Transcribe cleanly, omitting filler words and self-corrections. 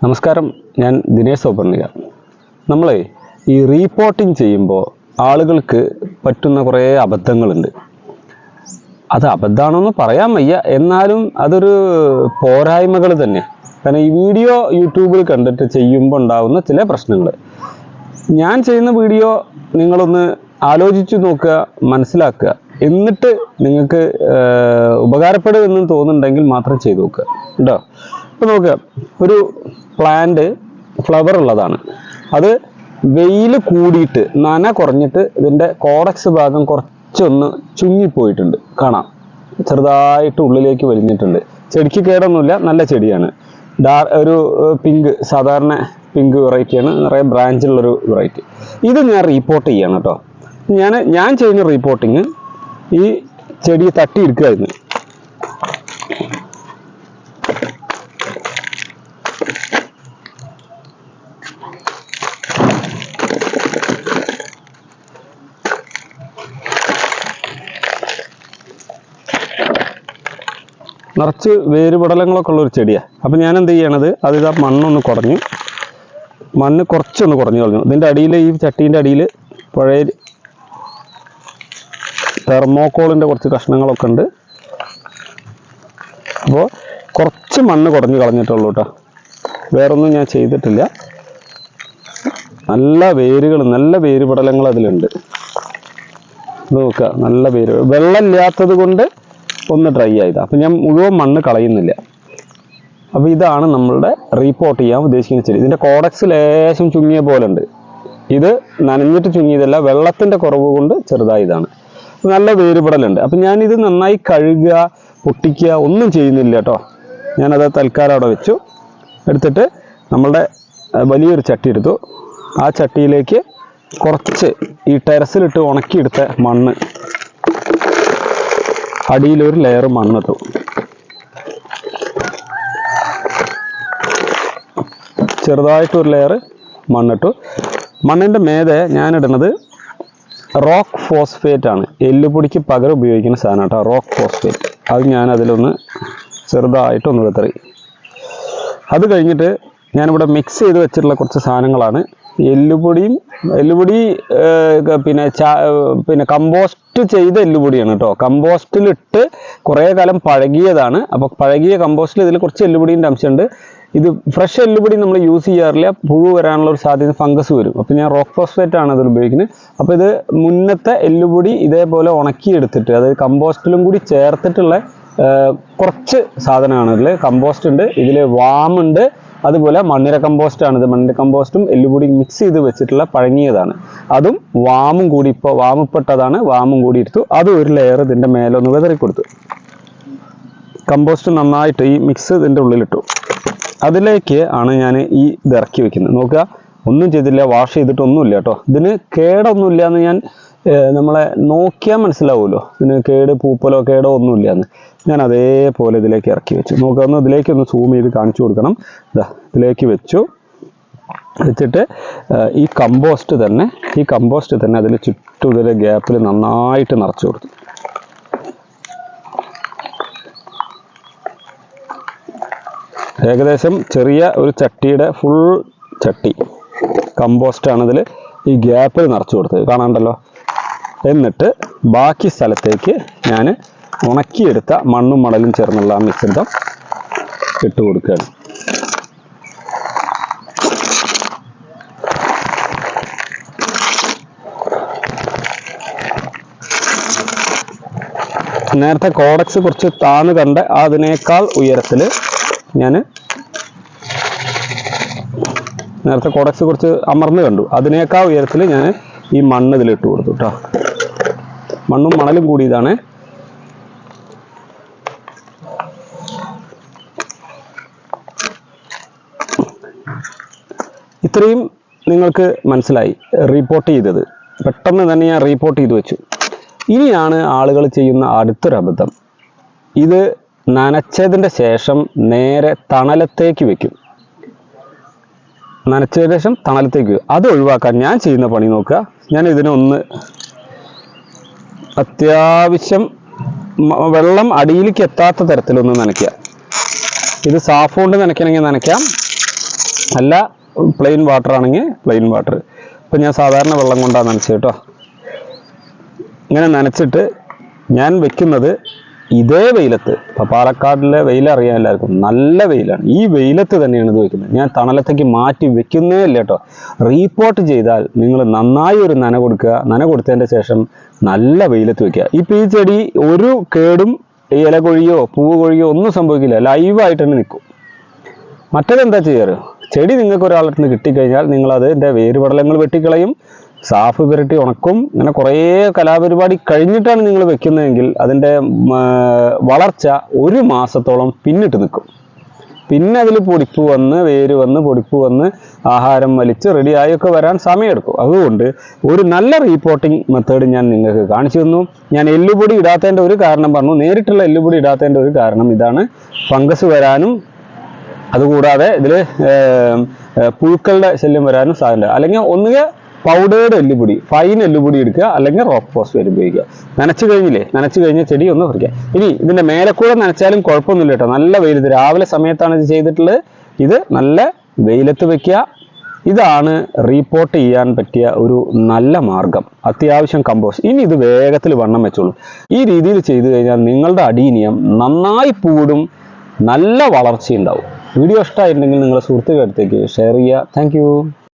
നമസ്കാരം, ഞാൻ ദിനേശ് സൗപർണിക. നമ്മളെ ഈ റീപോർട്ടിങ് ചെയ്യുമ്പോൾ ആളുകൾക്ക് പറ്റുന്ന കുറേ അബദ്ധങ്ങളുണ്ട്. അത് അബദ്ധമാണെന്ന് പറയാൻ വയ്യ, എന്നാലും അതൊരു പോരായ്മകൾ തന്നെ. കാരണം ഈ വീഡിയോ യൂട്യൂബിൽ കണ്ടിട്ട് ചെയ്യുമ്പോൾ ഉണ്ടാകുന്ന ചില പ്രശ്നങ്ങൾ. ഞാൻ ചെയ്യുന്ന വീഡിയോ നിങ്ങളൊന്ന് ആലോചിച്ച് നോക്കുക, മനസ്സിലാക്കുക, എന്നിട്ട് നിങ്ങൾക്ക് ഉപകാരപ്പെടുമെന്ന് തോന്നുന്നുണ്ടെങ്കിൽ മാത്രം ചെയ്ത് നോക്കുക കേട്ടോ. ഇപ്പോൾ നോക്കുക, ഒരു പ്ലാന്റ് ഫ്ലവർ ഉള്ളതാണ്. അത് വെയിൽ കൂടിയിട്ട് നന കുറഞ്ഞിട്ട് ഇതിൻ്റെ കോഡക്സ് ഭാഗം കുറച്ചൊന്ന് ചുങ്ങിപ്പോയിട്ടുണ്ട്, കാണാം. ചെറുതായിട്ട് ഉള്ളിലേക്ക് വലിഞ്ഞിട്ടുണ്ട്. ചെടിക്ക് കേടൊന്നുമില്ല, നല്ല ചെടിയാണ്. ഒരു പിങ്ക്, സാധാരണ പിങ്ക് വെറൈറ്റിയാണ്, നിറയെ ബ്രാഞ്ചുള്ളൊരു വെറൈറ്റി. ഇത് ഞാൻ റീപോർട്ട് ചെയ്യണം കേട്ടോ. ഞാൻ ചെയ്യുന്ന റീപോർട്ടിങ് ഈ ചെടി തട്ടിയെടുക്കുകയായിരുന്നു. നിറച്ച് വേരുപടലങ്ങളൊക്കെ ഉള്ളൊരു ചെടിയാണ്. അപ്പം ഞാൻ എന്ത് ചെയ്യണത്, അതിതാ മണ്ണ് കുറച്ചൊന്ന് കുറഞ്ഞു കളഞ്ഞു. ഇതിൻ്റെ അടിയിൽ, ഈ ചട്ടീൻ്റെ അടിയിൽ പഴയ തെർമോക്കോളിൻ്റെ കുറച്ച് കഷ്ണങ്ങളൊക്കെ ഉണ്ട്. അപ്പോൾ കുറച്ച് മണ്ണ് കുറഞ്ഞു കളഞ്ഞിട്ടുള്ളൂ കേട്ടോ, വേറൊന്നും ഞാൻ ചെയ്തിട്ടില്ല. നല്ല വേരുപടലങ്ങൾ അതിലുണ്ട്. നോക്കുക, നല്ല വേര്. വെള്ളമില്ലാത്തത് കൊണ്ട് ഒന്ന് ഡ്രൈ ആയതാണ്. അപ്പം ഞാൻ മുഴുവൻ മണ്ണ് കളയുന്നില്ല. അപ്പോൾ ഇതാണ് നമ്മളുടെ റീപോർട്ട് ചെയ്യാൻ ഉദ്ദേശിക്കുന്ന ചെടി. ഇതിൻ്റെ കോഡക്സ് ലേശം ചുങ്ങിയ പോലെ ഉണ്ട്. ഇത് നനഞ്ഞിട്ട് ചുങ്ങിയതല്ല, വെള്ളത്തിൻ്റെ കുറവ് കൊണ്ട് ചെറുതായതാണ്. നല്ല വേരുപടലുണ്ട്. അപ്പം ഞാനിത് നന്നായി കഴുകുക, പൊട്ടിക്കുക ഒന്നും ചെയ്യുന്നില്ല കേട്ടോ. ഞാനത് തൽക്കാലം അവിടെ വെച്ചു. എടുത്തിട്ട് നമ്മളുടെ വലിയൊരു ചട്ടി എടുത്തു. ആ ചട്ടിയിലേക്ക് കുറച്ച് ഈ ടെറസിലിട്ട് ഉണക്കിയെടുത്ത മണ്ണ്, അടിയിലൊരു ലെയർ മണ്ണിട്ടു. ചെറുതായിട്ടൊരു ലെയർ മണ്ണിട്ടു. മണ്ണിൻ്റെ മേലെ ഞാനിടുന്നത് റോക്ക് ഫോസ്ഫേറ്റ് ആണ്. എല്ലുപൊടിക്ക് പകരം ഉപയോഗിക്കുന്ന സാധനം കേട്ടോ, റോക്ക് ഫോസ്ഫേറ്റ്. അത് ഞാൻ അതിലൊന്ന് ചെറുതായിട്ടൊന്ന് വിതറി. അത് കഴിഞ്ഞിട്ട് ഞാനിവിടെ മിക്സ് ചെയ്ത് വെച്ചിട്ടുള്ള കുറച്ച് സാധനങ്ങളാണ്. എല്ലുപൊടി പിന്നെ കമ്പോസ്റ്റ് ചെയ്ത എല്ലുപൊടിയാണ് കേട്ടോ. കമ്പോസ്റ്റിലിട്ട് കുറേ കാലം പഴകിയതാണ്. അപ്പോൾ പഴകിയ കമ്പോസ്റ്റിൽ ഇതിൽ കുറച്ച് എല്ലുപൊടിൻ്റെ അംശമുണ്ട്. ഇത് ഫ്രഷ് എല്ലുപൊടി നമ്മൾ യൂസ് ചെയ്യാറില്ല, പുഴു വരാനുള്ള ഒരു സാധ്യത, ഫംഗസ് വരും. അപ്പോൾ ഞാൻ റോക്ക് ഫോസ്ഫേറ്റ് ആണ് അതിൽ ഉപയോഗിക്കുന്നത്. അപ്പോൾ ഇത് മുന്നത്തെ എല്ലുപൊടി ഇതേപോലെ ഉണക്കിയെടുത്തിട്ട്, അതായത് കമ്പോസ്റ്റിലും കൂടി ചേർത്തിട്ടുള്ള കുറച്ച് സാധനമാണ് ഇതിൽ. കമ്പോസ്റ്റ് ഉണ്ട്, ഇതിൽ വാമുണ്ട്, അതുപോലെ മണ്ണിര കമ്പോസ്റ്റാണ്. ഇത് മണ്ണിര കമ്പോസ്റ്റും എല്ലുപൊടി മിക്സ് ചെയ്ത് വെച്ചിട്ടുള്ള പഴങ്ങിയതാണ്. അതും വാമും കൂടി, ഇപ്പോൾ വാമിപ്പെട്ടതാണ്, വാമും കൂടി എടുത്തു. അതും ഒരു ലെയർ ഇതിൻ്റെ മേലൊന്ന് വിതറി കൊടുത്തു. കമ്പോസ്റ്റ് നന്നായിട്ട് ഈ മിക്സ് ഇതിൻ്റെ ഉള്ളിലിട്ടു. അതിലേക്ക് ആണ് ഞാൻ ഈ ഇത് ഇറക്കി വെക്കുന്നത്. നോക്കുക, ഒന്നും ചെയ്തില്ല, വാഷ് ചെയ്തിട്ടൊന്നുമില്ല കേട്ടോ. ഇതിന് കേടൊന്നുമില്ല എന്ന് ഞാൻ നമ്മളെ നോക്കിയാൽ മനസ്സിലാവുമല്ലോ, ഇതിന് കേട്, പൂപ്പലോ കേടോ ഒന്നുമില്ല എന്ന്. ഞാൻ അതേപോലെ ഇതിലേക്ക് ഇറക്കി വെച്ചു. നോക്കുക, ഒന്ന് ഇതിലേക്കൊന്ന് സൂം ചെയ്ത് കാണിച്ചു കൊടുക്കണം. ഇതിലേക്ക് വെച്ചിട്ട് ഈ കമ്പോസ്റ്റ് തന്നെ അതിൽ ചുറ്റും ഇതിലെ ഗ്യാപ്പിൽ നന്നായിട്ട് നിറച്ചു കൊടുത്തു. ഏകദേശം ചെറിയ ഒരു ചട്ടിയുടെ ഫുൾ ചട്ടി കമ്പോസ്റ്റാണ് ഇതിൽ ഈ ഗ്യാപ്പിൽ നിറച്ചു കൊടുത്തത്, കാണാണ്ടല്ലോ. എന്നിട്ട് ബാക്കി സ്ഥലത്തേക്ക് ഞാൻ ഉണക്കിയെടുത്ത മണ്ണും മണലും ചേർന്നുള്ള ആ മിശ്രിതം ഇട്ട് കൊടുക്കുകയാണ്. നേരത്തെ കോഡക്സ് കുറച്ച് താന്ന് കണ്ട അതിനേക്കാൾ ഉയരത്തിൽ നേരത്തെ കോഡക്സ് കുറച്ച് അമർന്ന് കണ്ടു, അതിനേക്കാൾ ഉയരത്തിൽ ഞാൻ ഈ മണ്ണ് ഇതിലിട്ട് കൊടുത്തു കേട്ടോ. മണ്ണും മണലും കൂടി ഇതാണ്. ഇത്രയും നിങ്ങൾക്ക് മനസ്സിലായി റീപോർട്ട് ചെയ്തത്. പെട്ടെന്ന് തന്നെ ഞാൻ റീപോർട്ട് ചെയ്ത് വെച്ചു. ഇനിയാണ് ആളുകൾ ചെയ്യുന്ന അടുത്തൊരു അബദ്ധം. ഇത് നനച്ചതിൻ്റെ ശേഷം നേരെ തണലത്തേക്ക് വെക്കും. നനച്ചതിന് ശേഷം തണലത്തേക്ക് വെക്കും. അത് ഒഴിവാക്കാൻ ഞാൻ ചെയ്യുന്ന പണി നോക്കുക. ഞാൻ ഇതിനൊന്ന് അത്യാവശ്യം വെള്ളം അടിയിലേക്ക് എത്താത്ത തരത്തിലൊന്ന് നനയ്ക്കുക. ഇത് സാഫ് കൊണ്ട് നനയ്ക്കണമെങ്കിൽ നനയ്ക്കാം, അല്ല പ്ലെയിൻ വാട്ടർ ആണെങ്കിൽ പ്ലെയിൻ വാട്ടർ. ഇപ്പം ഞാൻ സാധാരണ വെള്ളം കൊണ്ടാണ് നനച്ചത് കേട്ടോ. ഇങ്ങനെ നനച്ചിട്ട് ഞാൻ വെക്കുന്നത് ഇതേ വെയിലത്ത്. ഇപ്പം പാലക്കാടിലെ വെയിലറിയാൻ എല്ലാവർക്കും, നല്ല വെയിലാണ്. ഈ വെയിലത്ത് തന്നെയാണ് ഇത് വെക്കുന്നത്. ഞാൻ തണലത്തേക്ക് മാറ്റി വെക്കുന്നേ ഇല്ല കേട്ടോ. റീപോർട്ട് ചെയ്താൽ നിങ്ങൾ നന്നായി ഒരു നന കൊടുക്കുക. നന കൊടുത്തതിൻ്റെ ശേഷം നല്ല വെയിലത്ത് വെക്കുക. ഇപ്പം ഈ ചെടി ഒരു കേടും ഇല കൊഴിയോ പൂവ് കൊഴിയോ ഒന്നും സംഭവിക്കില്ല, ലൈവായിട്ട് തന്നെ നിൽക്കും. മറ്റേതെന്താ ചെയ്യാറ്, ചെടി നിങ്ങൾക്ക് ഒരാളുടെ നിന്ന് കിട്ടിക്കഴിഞ്ഞാൽ നിങ്ങൾ അതിൻ്റെ വേരുപടലങ്ങൾ വെട്ടിക്കളയും, സാഫ് പുരട്ടി ഉണക്കും. ഇങ്ങനെ കുറേ കലാപരിപാടി കഴിഞ്ഞിട്ടാണ് നിങ്ങൾ വെക്കുന്നതെങ്കിൽ അതിൻ്റെ വളർച്ച ഒരു മാസത്തോളം പിന്നിട്ട് നിൽക്കും. പിന്നെ അതിൽ പൊടിപ്പ് വന്ന് വേര് വന്ന് പൊടിപ്പ് വന്ന് ആഹാരം വലിച്ച് റെഡിയായൊക്കെ വരാൻ സമയമെടുക്കും. അതുകൊണ്ട് ഒരു നല്ല റീപോർട്ടിംഗ് മെത്തേഡ് ഞാൻ നിങ്ങൾക്ക് കാണിച്ചു തന്നു. ഞാൻ എല്ലുപൊടി ഇടാത്തതിൻ്റെ ഒരു കാരണം പറഞ്ഞു. നേരിട്ടുള്ള എല്ലുപൊടി ഇടാത്തതിൻ്റെ ഒരു കാരണം ഇതാണ്, ഫംഗസ് വരാനും അതുകൂടാതെ ഇതിൽ പുഴുക്കളുടെ ശല്യം വരാനും സാധ്യത. അല്ലെങ്കിൽ ഒന്നുകിൽ പൗഡേർഡ് എല്ലുപൊടി, ഫൈൻ എല്ലുപൊടി എടുക്കുക, അല്ലെങ്കിൽ റോക്ക് ഫോസ്ഫേറ്റ് ഉപയോഗിക്കുക. നനച്ചു കഴിഞ്ഞ ചെടി ഒന്ന് പറിക്കുക. ഇനി ഇതിൻ്റെ മേലെ കൂടെ നനച്ചാലും കുഴപ്പമൊന്നുമില്ല കേട്ടോ. നല്ല വെയിലത്ത്, രാവിലെ സമയത്താണ് ഇത് ചെയ്തിട്ടുള്ളത്. ഇത് നല്ല വെയിലത്ത് വെക്കുക. ഇതാണ് റീപോർട്ട് ചെയ്യാൻ പറ്റിയ ഒരു നല്ല മാർഗം. അത്യാവശ്യം കമ്പോസ്റ്റ്. ഇനി ഇത് വേഗത്തിൽ വണ്ണം വെച്ചോളൂ. ഈ രീതിയിൽ ചെയ്തു കഴിഞ്ഞാൽ നിങ്ങളുടെ അടീനിയം നന്നായി പൂടും, നല്ല വളർച്ചയുണ്ടാവും. വീഡിയോ ഇഷ്ടമായിട്ടുണ്ടെങ്കിൽ നിങ്ങളുടെ സുഹൃത്തുക്കളുടെ അടുത്തേക്ക് ഷെയർ ചെയ്യുക. താങ്ക്